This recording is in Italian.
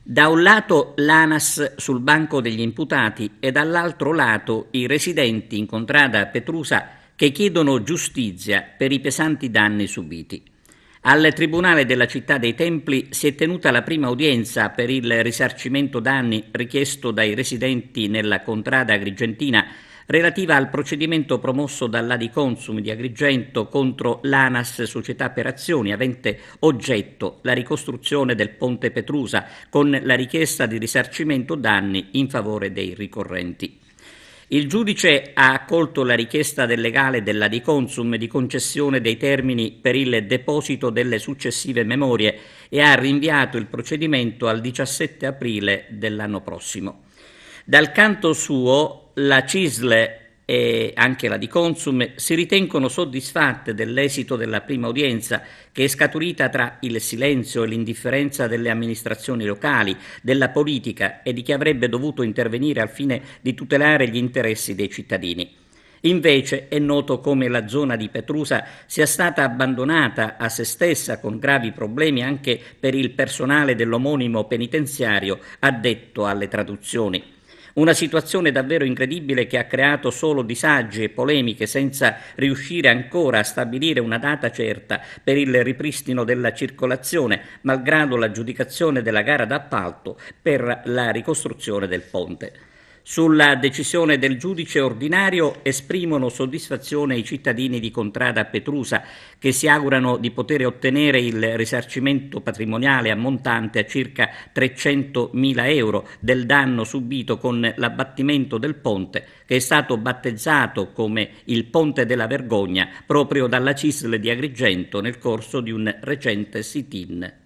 Da un lato l'ANAS sul banco degli imputati e dall'altro lato i residenti in contrada Petrusa che chiedono giustizia per i pesanti danni subiti. Al Tribunale della Città dei Templi si è tenuta la prima udienza per il risarcimento danni richiesto dai residenti nella contrada agrigentina relativa al procedimento promosso dall'Adiconsum di Agrigento contro l'ANAS Società per Azioni, avente oggetto la ricostruzione del ponte Petrusa, con la richiesta di risarcimento danni in favore dei ricorrenti. Il giudice ha accolto la richiesta del legale dell'Adiconsum di concessione dei termini per il deposito delle successive memorie e ha rinviato il procedimento al 17 aprile dell'anno prossimo. Dal canto suo, la CISL e anche la Adiconsum si ritengono soddisfatte dell'esito della prima udienza, che è scaturita tra il silenzio e l'indifferenza delle amministrazioni locali, della politica e di chi avrebbe dovuto intervenire al fine di tutelare gli interessi dei cittadini. Invece è noto come la zona di Petrusa sia stata abbandonata a se stessa, con gravi problemi anche per il personale dell'omonimo penitenziario addetto alle traduzioni. Una situazione davvero incredibile che ha creato solo disagi e polemiche senza riuscire ancora a stabilire una data certa per il ripristino della circolazione, malgrado l'aggiudicazione della gara d'appalto per la ricostruzione del ponte. Sulla decisione del giudice ordinario esprimono soddisfazione i cittadini di contrada Petrusa, che si augurano di poter ottenere il risarcimento patrimoniale ammontante a circa 300.000 euro del danno subito con l'abbattimento del ponte, che è stato battezzato come il Ponte della Vergogna proprio dalla CISL di Agrigento nel corso di un recente sit-in.